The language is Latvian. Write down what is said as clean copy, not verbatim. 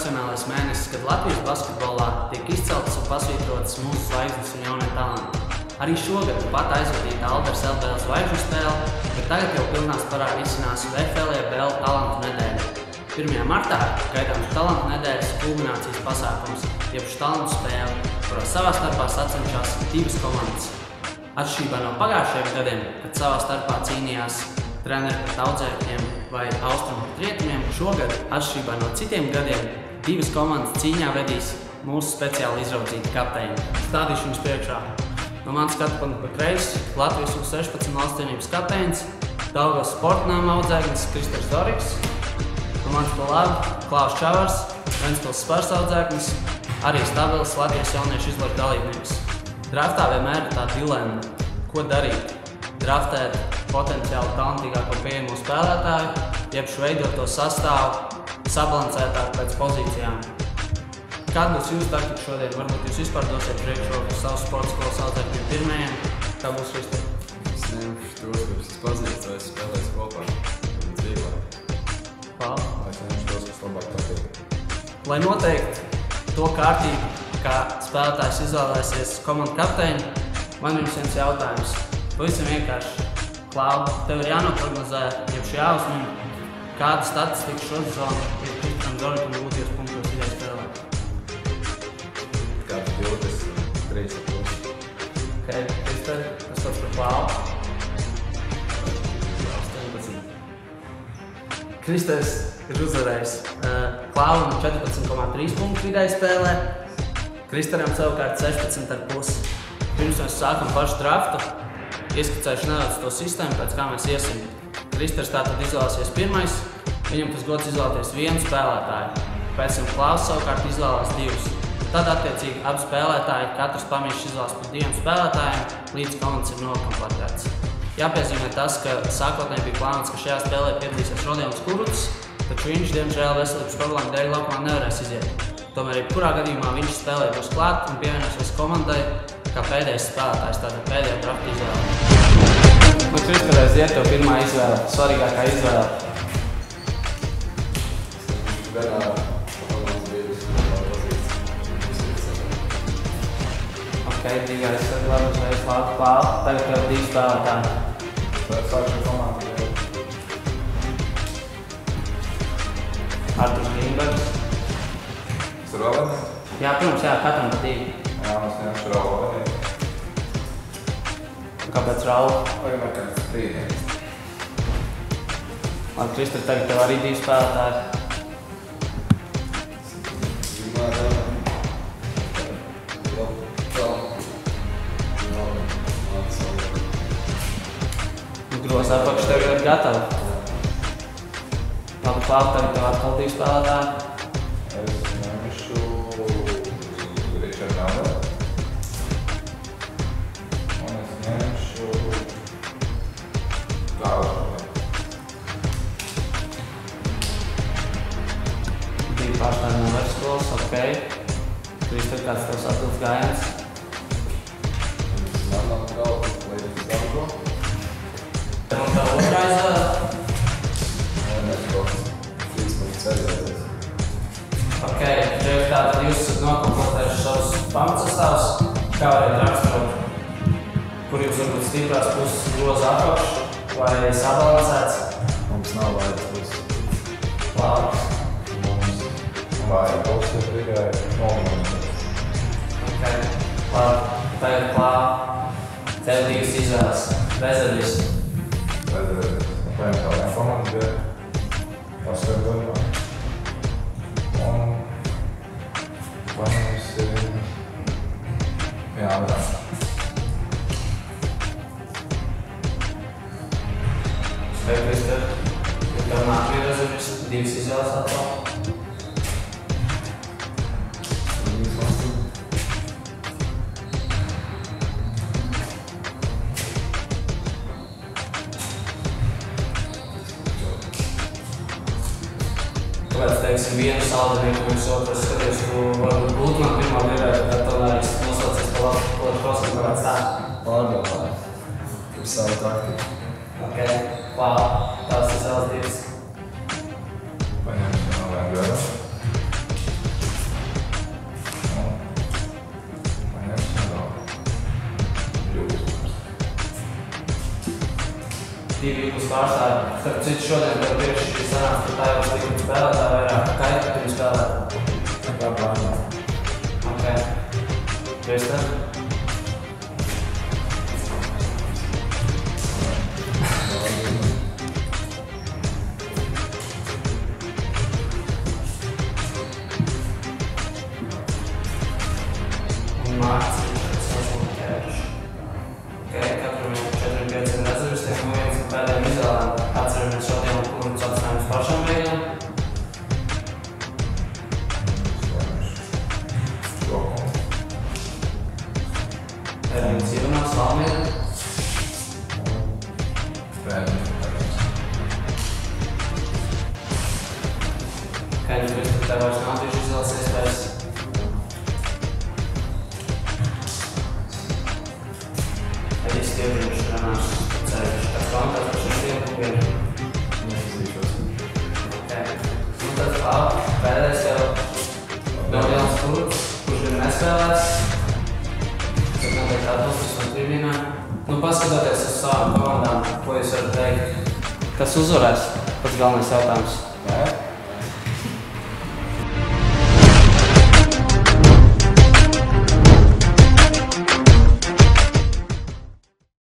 profesionālais mēnesis, kad Latvijas basketbolā tiek izceltas un pasvītrotas mūsu zvaigznes un jaunie talanti. Arī šogad pat aizvadīta Alders LBL zvaigžņu spēle, bet tagad jau pilnā sparā risinās VFL talantu nedēļa. 1. martā gaidāms talantu nedēļas kulminācijas pasākums, jeb talantu spēle, kurā savā starpā sacenšas divas komandas. Atšķirībā no pagājušajiem gadiem, kad savā starpā cīnījās treneri pret audzēkņiem vai austrumu pret rietumiem, šogad, atšķirībā no citiem gadiem, divas komandas cīņā vedīs mūsu speciāli izraudzīti kapteini. Stādīšu jums priekšā. No manas skatu punkta pa kreisi Latvijas U16 valstsvienības kapteinis, Daugavas sportnāma audzēknis Kristers Doriks, no manas pa labi Klaus Čavars, Ventspils Spars audzēknis, arī stabils Latvijas jauniešu izlašu dalībnieks. Draftā vienmēr ir tā dilemma, ko darīt. Draftēt potenciāli talantīgāko pieejamo spēlētāju, jeb veidot to sastāvu sabalansētāk pēc pozīcijām. Kāda būs jūsu taktika šodien? Varbūt jūs vispār dosiet priekšroku savu sporta skolas audzēkņiem pirmajiem? Kā būs Krister? Es neņemšu tos, kurus es pazīstu, spēlēs kopā. Tāpēc vieglāk. Paldies. Es neņemšu tos, kas labāk patīk. Lai noteikti to kārtību, kā spēlētājs izvēlēsies komandu kapteini, man jums viens jautājums. Pavisam vienkārši. Klau, tev ir jānoprognozē, jeb jāuzmin, kāda statistika šo sezonu ir Kristeram Dorikam gūties punktos vidēji spēlē. Kāds 23. Ok, Krister, tas tāds par Klau. 18. Kristers ir uzvarējis Klauam 14,3 punktu vidēji spēlē, Kristeram savukārt 16,5. Pirms mēs sākam pašu draftu, ieskicējuši nedaudz to sistēmu, pēc kā mēs iesim. Kristers tātad izvēlēsies pirmais, viņam tas gods izvēlēties vienu spēlētāju. Pēc tam Klaus savukārt izvēlās divus. Tad attiecīgi abi spēlētāji, katrs pamīšs izvēlas par diviem spēlētājiem, līdz komandas ir nokomplektēts. Jāpiezīmē tas, ka sākotnēji bija plānots, ka šajā spēlē piedalīsies Rodions Kurucs, taču viņš, diemžēl, veselības problēmu dēļ laukumā nevarēs iziet. Tomēr jebkurā gadījumā viņš spēlē būs klāt un pievienosies komandai kā pēdējais spēlētājs, tātad pēdējā drafta izvēle. Man Kristereiz iet tev pirmā izvēle, svarīgākā izvēle. Ok, divais, tad labi uzreiz labi Klau. Tagad tev divi spēlētāji. Sākšu komandu. Arturs Grīnbergs. Es ar Valēniju? Jā, protams, jā, katram pa divi. Jā, es neņemšu Valēniju. Kāpēc Raula? Vai kāds brīdienis? Labi, Krister, tagad tev arī divi spēlētāji. Gros apakš tev ir gatavi. Labi, Klau, tagad tev atkal divi spēlētāji. Es neņemšu Richard Nādā. Un es neņemšu Gālu. Divi pārstāvi no Verskolas, ok. Krister, kāds tevs atbildes gājiens? Es manām Gālu, līdz Gālu. Un tev otrā izvēle? Mēs kaut 3 minūtes aizvēlēties. Ok, tātad jūs esat nokomplektējuši savus pamatsastāvus, kā varētu raksturot, kur jums varbūt stiprās puses groza apakš vai sabalansēts? Mums nav vajag puses. Labi. Mums vajag puses tikai nominēties. Ok, labi. Tagad Klau, tev divas izvēles. Rezervisti. Redzēties. Apmēram kādiem komandu bija paskatījumā. Un mums ir jābrāk. Tev, Krister, ja tev nāk bija rezervisti, divas izvēles atkal. Kāpēc, teiksim, vienu saldinieku mums otrs skaties, tu varbūt būtu man pirmā gribētu, tad tomēr es nosaucies pa labu prosim, kāpēc tā? Pārdomāju. Ir savu taktiku. Ok, Klau, tās ir savas divas. Paņemšu no vien gadu. divi Eagles pārstāvi. Starp citu, šodien tev tieši šī sanāca, ka tā jau slikti spēlētā vairāk. Kā ir, ka tu spēlētu? Kā pārnāt? Ok. Tu esi tad? Un Mārcis sasaukt ķēruši. Ok, katru 4-5 rezervis tiek no vienas un pēdējiem izvēlēm. Atceramies šodien, kurus atstājums pašam mēģinām. Ervīns Ivanovics, Valmiera. Kaļņu Kristu, tev vairs nav tieši izvēles iespējas. Edis Tieviņš, Renārs Ceviņš. Kāds komentārs par šiem tiem klubiem? Neizlīšos. Ok. Un tad pēdējais jau vēl Jānis Kurts, kurš ir nespēlēts. Tad noteikti atbalstis no tribīnā. Nu, paskatoties uz savām komandām, ko jūs varat teikt? Kas uzvarēs? Pats galvenais jautājums. Nē?